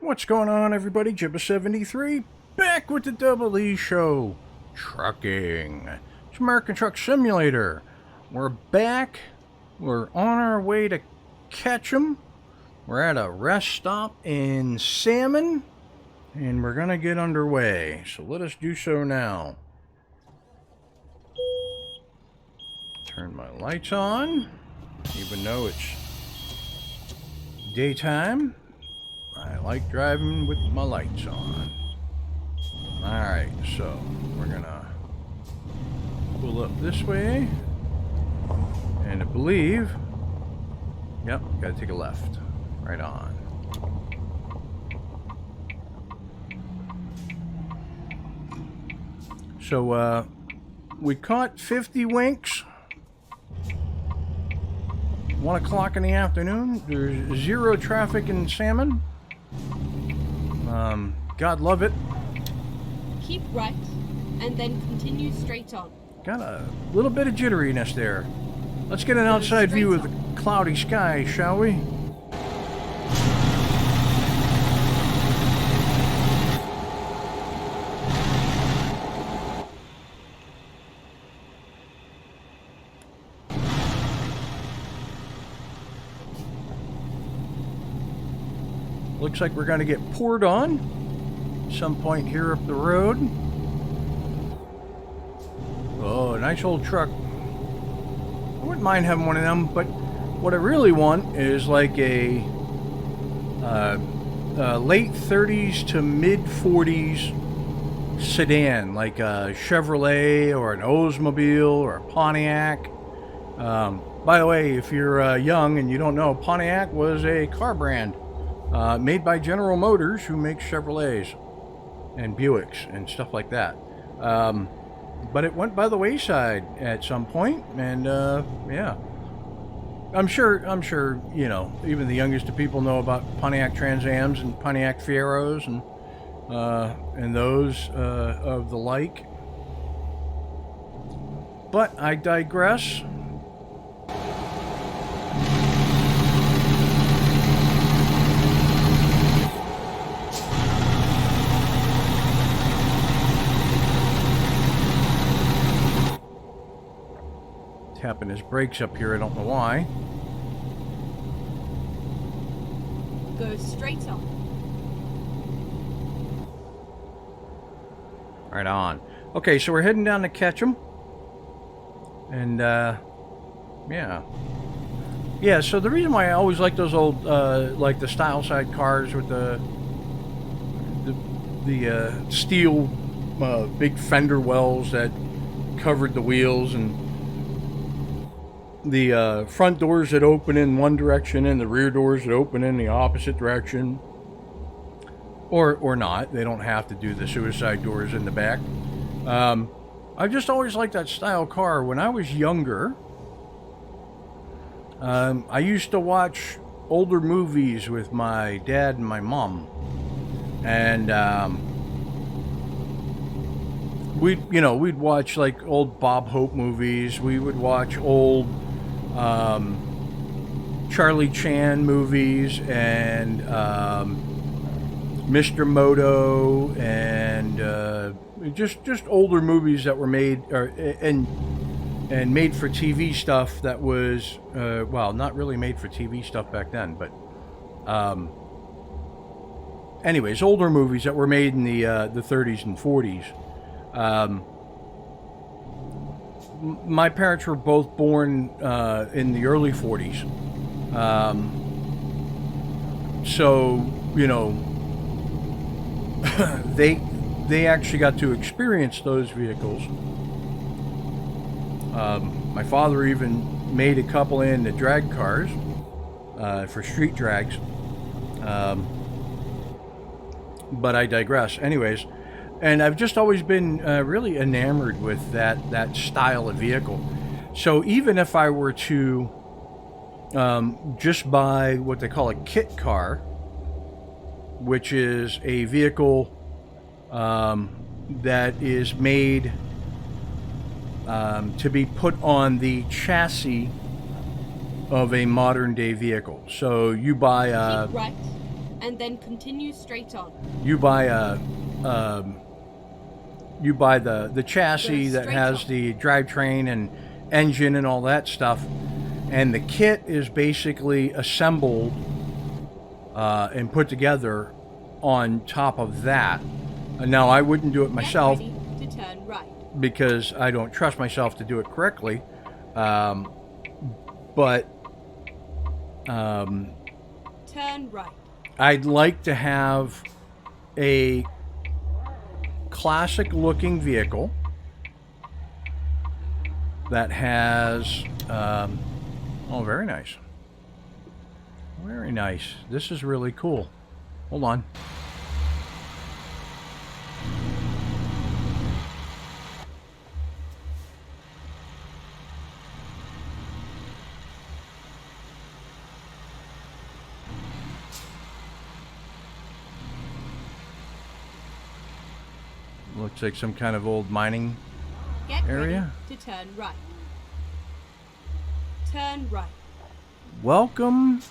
What's going on, everybody? Jibba73 back with the DoubleEShow Trucking. It's American Truck Simulator. We're back. We're on our way to Ketchum. We're at a rest stop in Salmon, and we're gonna get underway. So let us do so now. Turn my lights on, even though it's daytime. I like driving with my lights on. Alright, so we're gonna pull up this way. And I believe, yep, gotta take a left. Right on. So, we caught 50 winks. 1 o'clock in the afternoon. There's zero traffic in Salmon. God love it. Keep right, and then continue straight on. Got a little bit of jitteriness there. Let's get an outside view of the cloudy sky, shall we? Looks like we're going to get poured on some point here up the road. Oh, a nice old truck. I wouldn't mind having one of them, but what I really want is like a late 30s to mid 40s sedan, like a Chevrolet or an Oldsmobile or a Pontiac. By the way, if you're young and you don't know, Pontiac was a car brand made by General Motors, who makes Chevrolets and Buicks and stuff like that. But it went by the wayside at some point, and yeah, I'm sure, you know, even the youngest of people know about Pontiac Trans Ams and Pontiac Fieros and those of the like. But I digress. Tapping his brakes up here, I don't know why. Go straight on. Right on. Okay, so we're heading down to Ketchum. And, yeah. Yeah, so the reason why I always like those old, like the style side cars with the steel big fender wells that covered the wheels, and the front doors that open in one direction and the rear doors that open in the opposite direction, or not. They don't have to do the suicide doors in the back. I just always liked that style car. When I was younger, I used to watch older movies with my dad and my mom, and we'd watch like old Bob Hope movies. We would watch old Charlie Chan movies and Mr. Moto, and just older movies that were made and made for TV stuff that was well, not really made for TV stuff back then, but anyways, older movies that were made in the 30s and 40s. My parents were both born in the early 40s. So, you know, they actually got to experience those vehicles. My father even made a couple in the drag cars for street drags. But I digress. Anyways, and I've just always been really enamored with that style of vehicle. So even if I were to just buy what they call a kit car, which is a vehicle that is made to be put on the chassis of a modern day vehicle. So you buy a... Keep right, and then continue straight on. You buy the chassis that has the drivetrain and engine and all that stuff, and the kit is basically assembled and put together on top of that. Now, I wouldn't do it myself. Get ready to turn right. Because I don't trust myself to do it correctly. Turn right. I'd like to have a classic looking vehicle that has oh, very nice. Very nice. This is really cool. Hold on. Looks like some kind of old mining area. Get ready to turn right. Turn right. Welcome.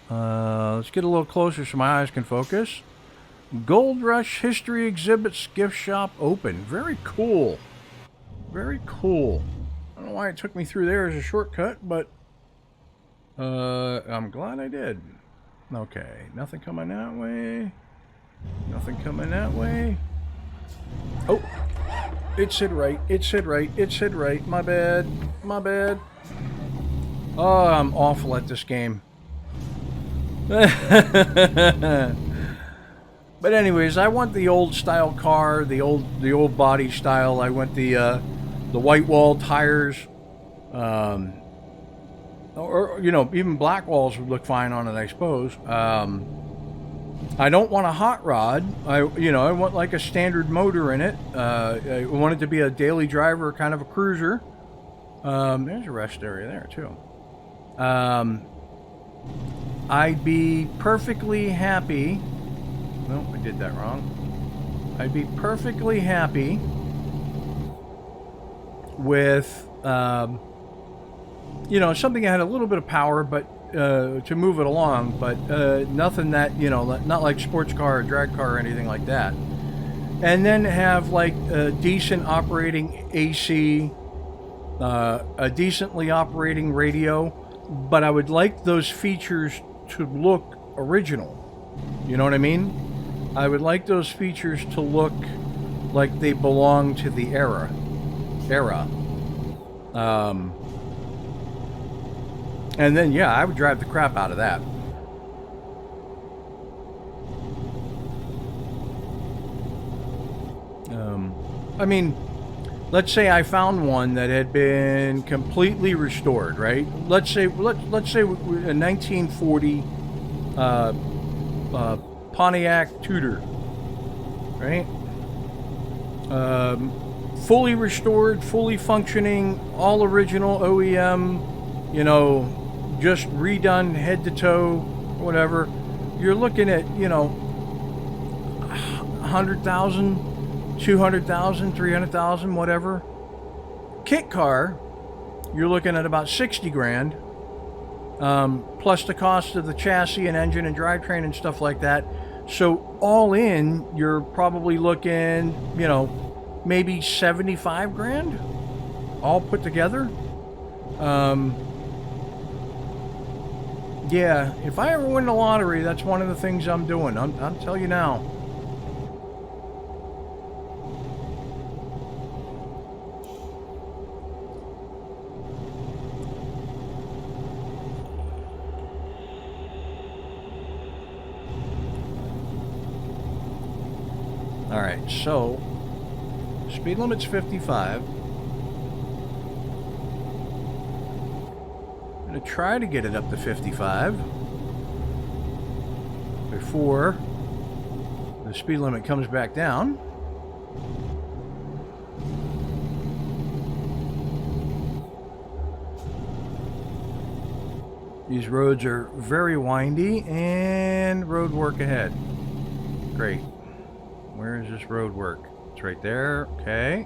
Let's get a little closer so my eyes can focus. Gold Rush History Exhibits Gift Shop open. Very cool. Very cool. I don't know why it took me through there as a shortcut, but I'm glad I did. Okay, nothing coming that way. Nothing coming that way. Oh, it said right. It said right. It said right. My bad. My bad. Oh, I'm awful at this game. But anyways, I want the old style car, the old body style. I want the white wall tires, or you know, even black walls would look fine on it, I suppose. I don't want a hot rod. I want like a standard motor in it. I want it to be a daily driver, kind of a cruiser. There's a rest area there too. I'd be perfectly happy. No, I did that wrong. I'd be perfectly happy with, something that had a little bit of power, but to move it along, but nothing that, not like sports car or drag car or anything like that. And then have like a decent operating AC, a decently operating radio, but I would like those features to look original. You know what I mean? I would like those features to look like they belong to the era. And then, yeah, I would drive the crap out of that. I mean, let's say I found one that had been completely restored, right? Let's say a 1940 Pontiac Tudor, right? Fully restored, fully functioning, all original OEM, just redone head to toe, whatever. You're looking at, 100,000, 200,000, 300,000, whatever. Kit car, you're looking at about 60 grand, plus the cost of the chassis and engine and drivetrain and stuff like that. So all in, you're probably looking, maybe 75 grand, all put together. Yeah, if I ever win the lottery, that's one of the things I'm doing. I'll tell you now. All right, so speed limit's 55. I'm going to try to get it up to 55 before the speed limit comes back down. These roads are very windy and road work ahead. Great. Where is this road work? It's right there. Okay.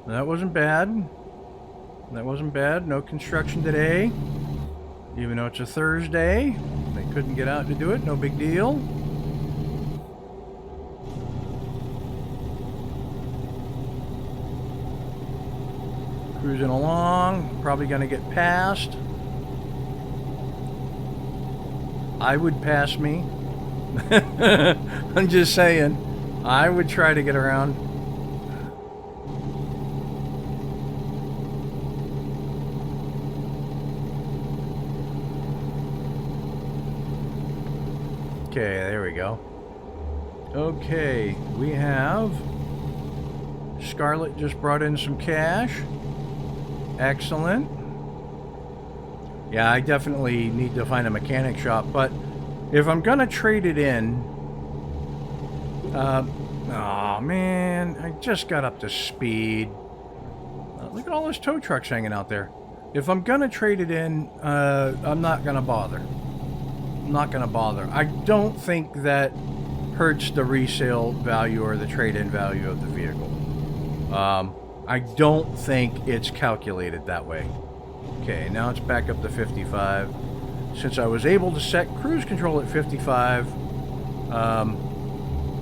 That wasn't bad. That wasn't bad. No construction today. Even though it's a Thursday, they couldn't get out to do it. No big deal. Cruising along, probably gonna get passed. I would pass me. I'm just saying, I would try to get around. Okay, there we go. Okay, we have Scarlett just brought in some cash. Excellent. Yeah, I definitely need to find a mechanic shop, but if I'm gonna trade it in, oh man, I just got up to speed. Look at all those tow trucks hanging out there. If I'm gonna trade it in, I'm not gonna bother. I'm not gonna bother. I don't think that hurts the resale value or the trade-in value of the vehicle. I don't think it's calculated that way. Okay, now it's back up to 55. Since I was able to set cruise control at 55,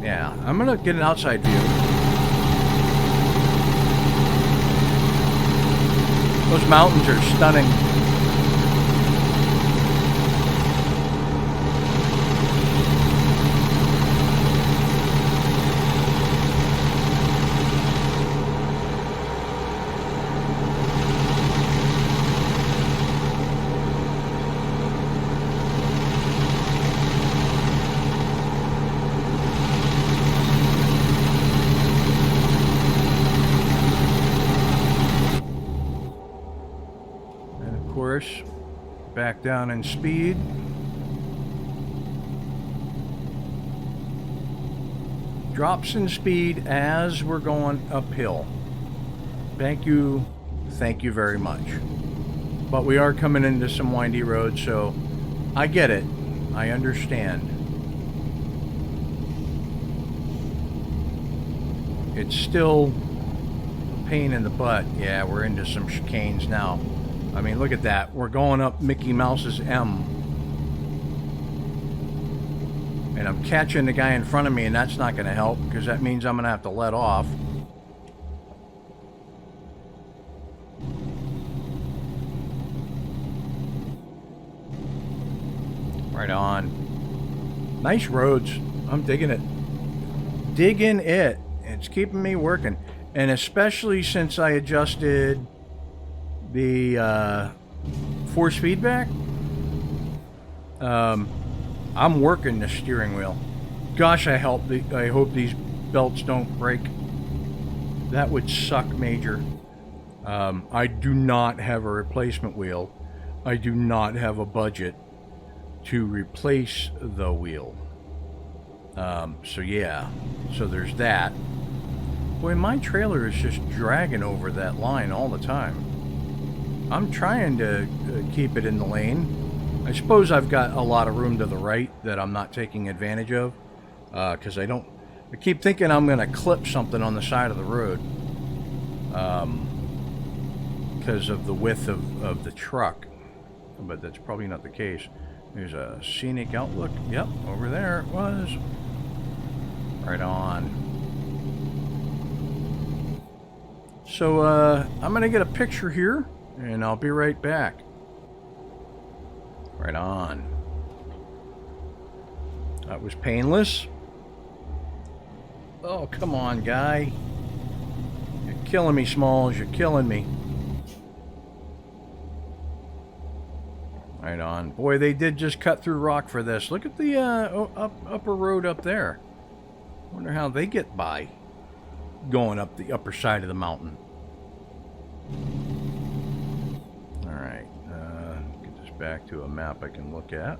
yeah, I'm gonna get an outside view. Those mountains are stunning. Back down in speed. Drops in speed as we're going uphill. Thank you very much. But we are coming into some windy roads, so I get it. I understand. It's still a pain in the butt. Yeah, we're into some chicanes now. I mean, look at that. We're going up Mickey Mouse's M. And I'm catching the guy in front of me, and that's not going to help, because that means I'm going to have to let off. Right on. Nice roads. I'm digging it. Digging it. It's keeping me working. And especially since I adjusted the force feedback, I'm working the steering wheel. Gosh, I hope these belts don't break. That would suck major. I do not have a replacement wheel. I do not have a budget to replace the wheel. So yeah, so there's that. Boy, my trailer is just dragging over that line all the time. I'm trying to keep it in the lane. I suppose I've got a lot of room to the right that I'm not taking advantage of, because I keep thinking I'm going to clip something on the side of the road, because of the width of the truck, but that's probably not the case. There's a scenic outlook. Yep, over there it was. Right on. So I'm going to get a picture here, and I'll be right back. Right on. That was painless. Oh, come on, guy. You're killing me, Smalls. You're killing me. Right on. Boy, they did just cut through rock for this. Look at the upper road up there. Wonder how they get by going up the upper side of the mountain. Alright. Get this back to a map I can look at.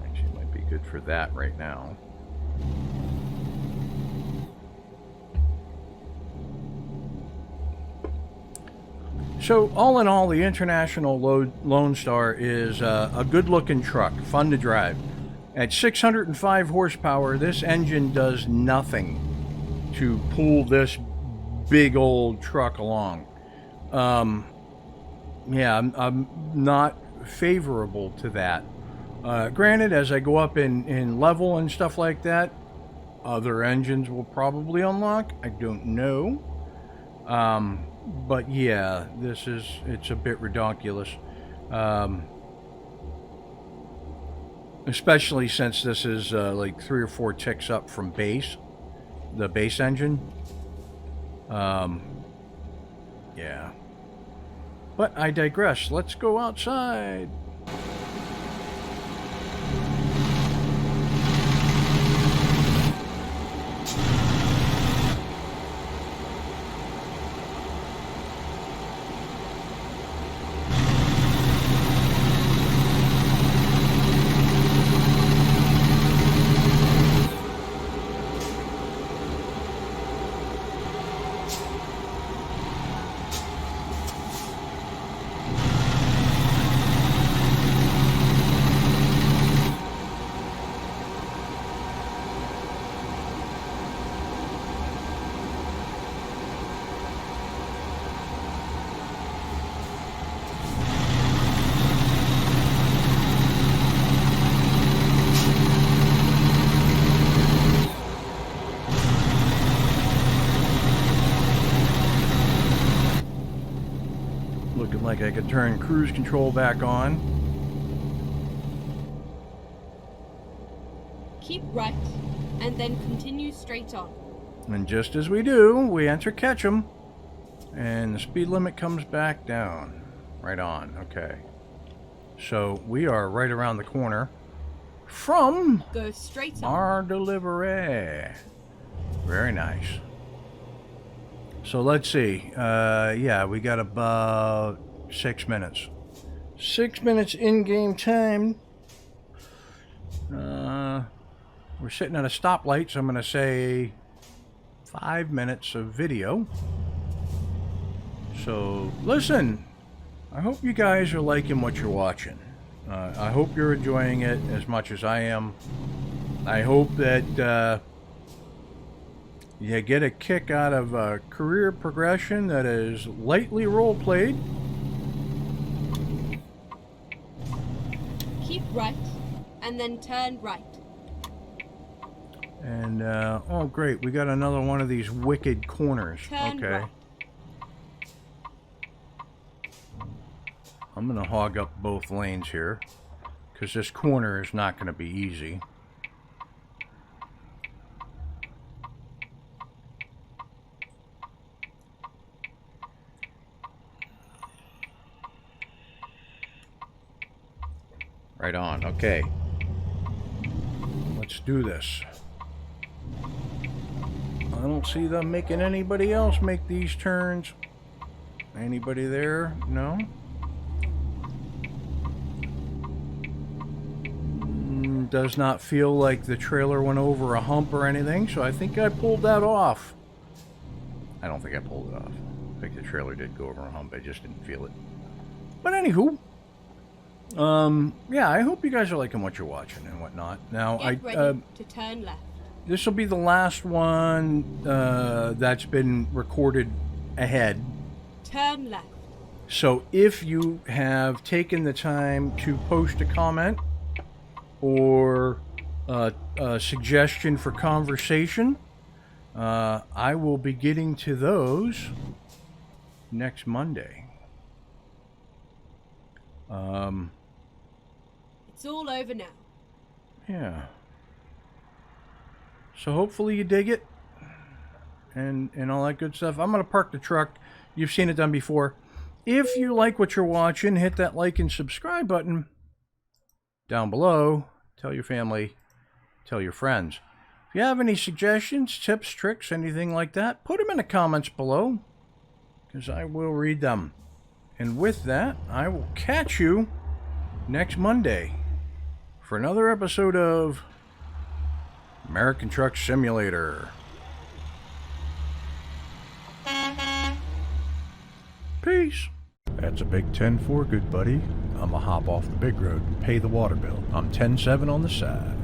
Actually, it might be good for that right now. So, all in all, the International Lone Star is a good-looking truck, fun to drive. At 605 horsepower, this engine does nothing to pull this big old truck along. Yeah, I'm not favorable to that. Granted, as I go up in level and stuff like that, other engines will probably unlock. I don't know. But yeah, it's a bit ridiculous. Especially since this is like 3 or 4 ticks up from base, the base engine. Yeah. But I digress. Let's go outside. Looking like I could turn cruise control back on. Keep right, and then continue straight on. And just as we do, we enter Ketchum, and the speed limit comes back down. Right on, okay. So we are right around the corner from Go straight on. our delivery. Very nice. So let's see. Yeah, we got about 6 minutes. 6 minutes in-game time. We're sitting at a stoplight, so I'm going to say 5 minutes of video. So, listen. I hope you guys are liking what you're watching. I hope you're enjoying it as much as I am. I hope that you get a kick out of a career progression that is lightly role-played. Keep right, and then turn right. And, oh great, we got another one of these wicked corners. Turn okay. right. I'm going to hog up both lanes here, because this corner is not going to be easy. Right on, okay. Let's do this. I don't see them making anybody else make these turns. Anybody there? No? Does not feel like the trailer went over a hump or anything, so I think I pulled that off. I don't think I pulled it off. I think the trailer did go over a hump, I just didn't feel it. But anywho, yeah, I hope you guys are liking what you're watching and whatnot. Now, Get ready to turn left. This will be the last one that's been recorded ahead. Turn left. So if you have taken the time to post a comment or a suggestion for conversation, I will be getting to those next Monday. It's all over now. Yeah. So hopefully you dig it and all that good stuff. I'm going to park the truck. You've seen it done before. If you like what you're watching, hit that like and subscribe button down below. Tell your family, tell your friends. If you have any suggestions, tips, tricks, anything like that, put them in the comments below, because I will read them. And with that, I will catch you next Monday for another episode of American Truck Simulator. Peace. That's a big 10-4, good buddy. I'm going to hop off the big road and pay the water bill. I'm 10-7 on the side.